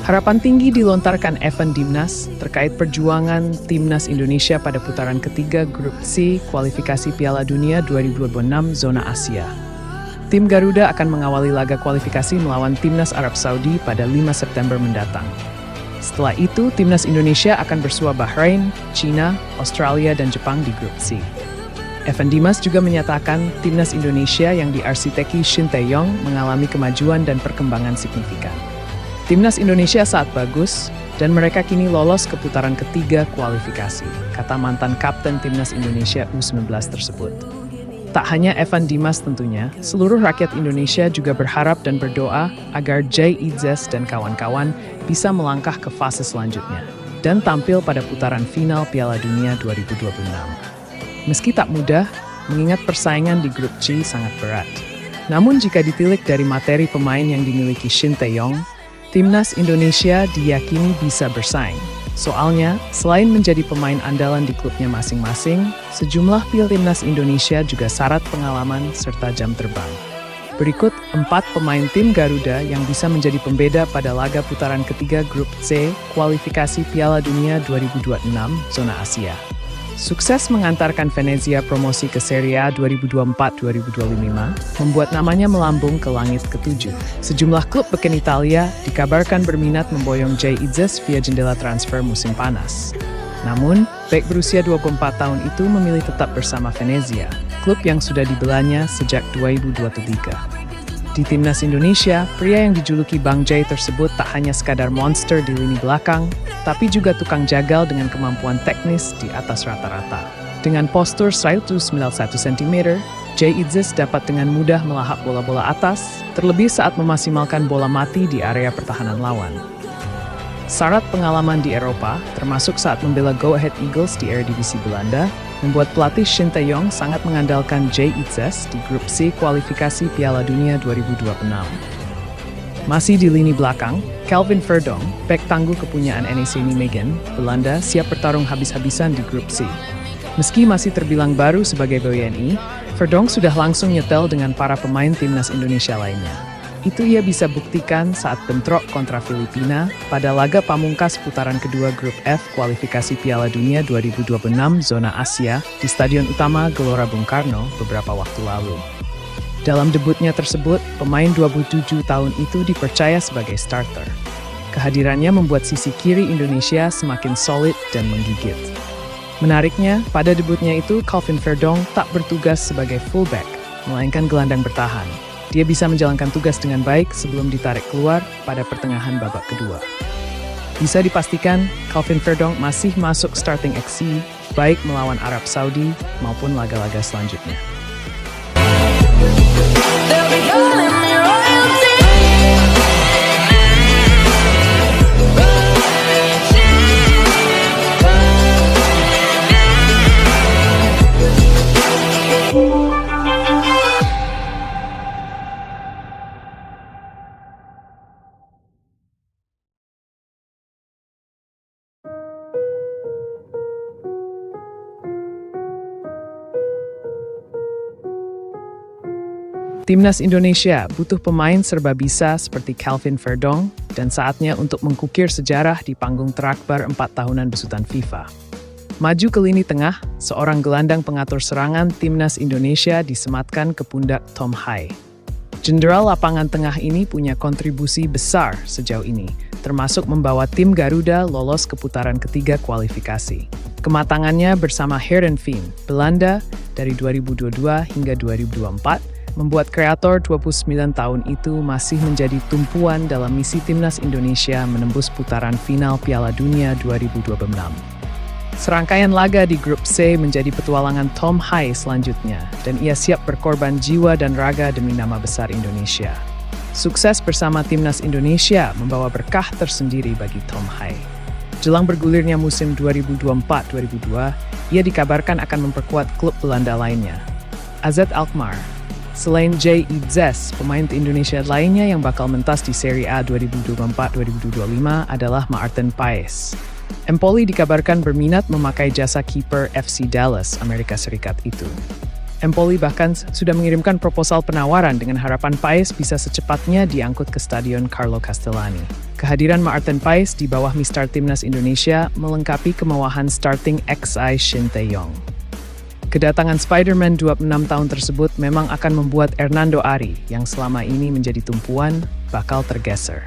Harapan tinggi dilontarkan Evan Dimas terkait perjuangan Timnas Indonesia pada putaran ketiga Grup C kualifikasi Piala Dunia 2026 zona Asia. Tim Garuda akan mengawali laga kualifikasi melawan Timnas Arab Saudi pada 5 September mendatang. Setelah itu, Timnas Indonesia akan bersua Bahrain, China, Australia, dan Jepang di Grup C. Evan Dimas juga menyatakan Timnas Indonesia yang diarsiteki Shin Tae-yong mengalami kemajuan dan perkembangan signifikan. Timnas Indonesia saat bagus, dan mereka kini lolos ke putaran ketiga kualifikasi, kata mantan kapten Timnas Indonesia U19 tersebut. Tak hanya Evan Dimas tentunya, seluruh rakyat Indonesia juga berharap dan berdoa agar Jay Idzes dan kawan-kawan bisa melangkah ke fase selanjutnya dan tampil pada putaran final Piala Dunia 2026. Meski tak mudah, mengingat persaingan di Grup C sangat berat. Namun jika ditilik dari materi pemain yang dimiliki Shin Tae-yong, Timnas Indonesia diyakini bisa bersaing. Soalnya, selain menjadi pemain andalan di klubnya masing-masing, sejumlah Timnas Indonesia juga syarat pengalaman serta jam terbang. Berikut 4 pemain tim Garuda yang bisa menjadi pembeda pada laga putaran ketiga Grup C kualifikasi Piala Dunia 2026 zona Asia. Sukses mengantarkan Venezia promosi ke Serie A 2024-2025 membuat namanya melambung ke langit ketujuh. Sejumlah klub beken Italia dikabarkan berminat memboyong Jay Idzes via jendela transfer musim panas. Namun, bek berusia 24 tahun itu memilih tetap bersama Venezia, klub yang sudah dibelanya sejak 2023. Di Timnas Indonesia, pria yang dijuluki Bang Jay tersebut tak hanya sekadar monster di lini belakang, tapi juga tukang jagal dengan kemampuan teknis di atas rata-rata. Dengan postur 191 cm, Jay Idzes dapat dengan mudah melahap bola-bola atas, terlebih saat memaksimalkan bola mati di area pertahanan lawan. Syarat pengalaman di Eropa, termasuk saat membela Go Ahead Eagles di Eredivisie Belanda, membuat pelatih Shin Tae-yong sangat mengandalkan Jay Idzes di Grup C kualifikasi Piala Dunia 2026. Masih di lini belakang, Calvin Verdonk, bek tangguh kepunyaan NEC Nijmegen, Belanda, siap bertarung habis-habisan di Grup C. Meski masih terbilang baru sebagai WNI, Verdonk sudah langsung nyetel dengan para pemain Timnas Indonesia lainnya. Itu ia bisa buktikan saat bentrok kontra Filipina pada laga pamungkas putaran kedua Grup F kualifikasi Piala Dunia 2026 zona Asia di Stadion Utama Gelora Bung Karno beberapa waktu lalu. Dalam debutnya tersebut, pemain 27 tahun itu dipercaya sebagai starter. Kehadirannya membuat sisi kiri Indonesia semakin solid dan menggigit. Menariknya, pada debutnya itu Calvin Verdonk tak bertugas sebagai fullback, melainkan gelandang bertahan. Dia bisa menjalankan tugas dengan baik sebelum ditarik keluar pada pertengahan babak kedua. Bisa dipastikan, Calvin Verdonk masih masuk starting XC, baik melawan Arab Saudi maupun laga-laga selanjutnya. Timnas Indonesia butuh pemain serba bisa seperti Calvin Verdonk dan saatnya untuk mengukir sejarah di panggung terakbar 4 tahunan besutan FIFA. Maju ke lini tengah, seorang gelandang pengatur serangan Timnas Indonesia disematkan ke pundak Tom Hai. Jenderal lapangan tengah ini punya kontribusi besar sejauh ini, termasuk membawa tim Garuda lolos ke putaran ketiga kualifikasi. Kematangannya bersama Heerenveen, Belanda, dari 2022 hingga 2024, membuat kreator 29 tahun itu masih menjadi tumpuan dalam misi Timnas Indonesia menembus putaran final Piala Dunia 2026. Serangkaian laga di Grup C menjadi petualangan Tom Hai selanjutnya, dan ia siap berkorban jiwa dan raga demi nama besar Indonesia. Sukses bersama Timnas Indonesia membawa berkah tersendiri bagi Tom Hai. Jelang bergulirnya musim 2024-2022, ia dikabarkan akan memperkuat klub Belanda lainnya, AZ Alkmaar. Selain Jay Idzes, pemain Indonesia lainnya yang bakal mentas di Serie A 2024-2025 adalah Maarten Paes. Empoli dikabarkan berminat memakai jasa kiper FC Dallas, Amerika Serikat itu. Empoli bahkan sudah mengirimkan proposal penawaran dengan harapan Paes bisa secepatnya diangkut ke Stadion Carlo Castellani. Kehadiran Maarten Paes di bawah Mistar Timnas Indonesia melengkapi kemauan starting XI Shin Tae-yong. Kedatangan Spider-Man 26 tahun tersebut memang akan membuat Hernando Ari, yang selama ini menjadi tumpuan, bakal tergeser.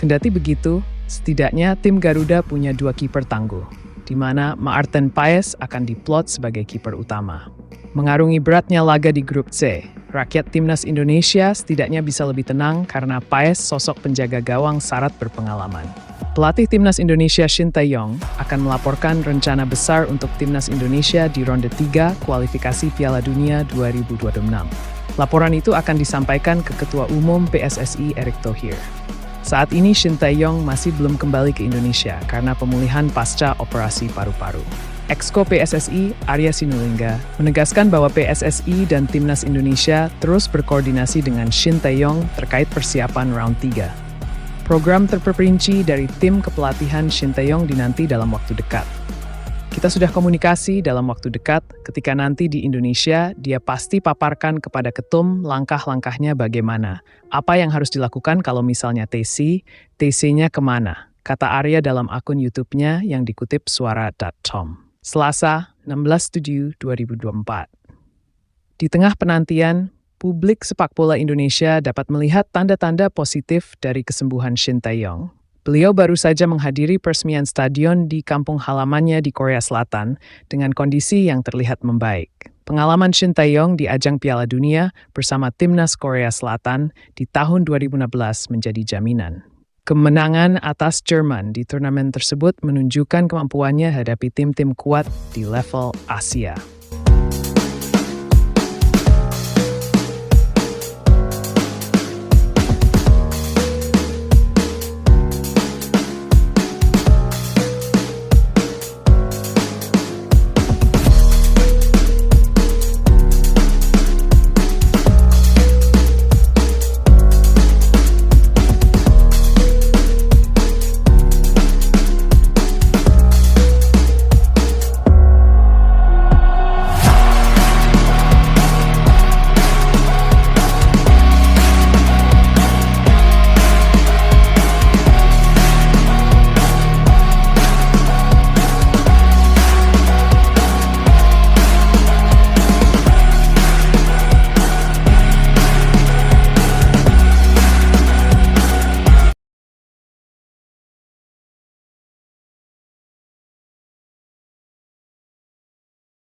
Kendati begitu, setidaknya tim Garuda punya 2 kiper tangguh, di mana Maarten Paes akan diplot sebagai kiper utama. Mengarungi beratnya laga di grup C, rakyat Timnas Indonesia setidaknya bisa lebih tenang karena Paes sosok penjaga gawang syarat berpengalaman. Pelatih Timnas Indonesia Shin Tae-yong akan melaporkan rencana besar untuk Timnas Indonesia di ronde 3 kualifikasi Piala Dunia 2026. Laporan itu akan disampaikan ke Ketua Umum PSSI Erick Thohir. Saat ini Shin Tae-yong masih belum kembali ke Indonesia karena pemulihan pasca operasi paru-paru. Exco PSSI Arya Sinulinga menegaskan bahwa PSSI dan Timnas Indonesia terus berkoordinasi dengan Shin Tae-yong terkait persiapan round 3. Program terperinci dari tim kepelatihan Shin Tae-yong dinanti dalam waktu dekat. Kita sudah komunikasi dalam waktu dekat, ketika nanti di Indonesia, dia pasti paparkan kepada ketum langkah-langkahnya bagaimana. Apa yang harus dilakukan kalau misalnya TC-nya kemana, kata Arya dalam akun YouTube-nya yang dikutip suara.com. Selasa, 16/7/2024. Di tengah penantian, publik sepak bola Indonesia dapat melihat tanda-tanda positif dari kesembuhan Shin Tae-yong. Beliau baru saja menghadiri peresmian stadion di kampung halamannya di Korea Selatan dengan kondisi yang terlihat membaik. Pengalaman Shin Tae-yong di ajang Piala Dunia bersama Timnas Korea Selatan di tahun 2015 menjadi jaminan. Kemenangan atas Jerman di turnamen tersebut menunjukkan kemampuannya hadapi tim-tim kuat di level Asia.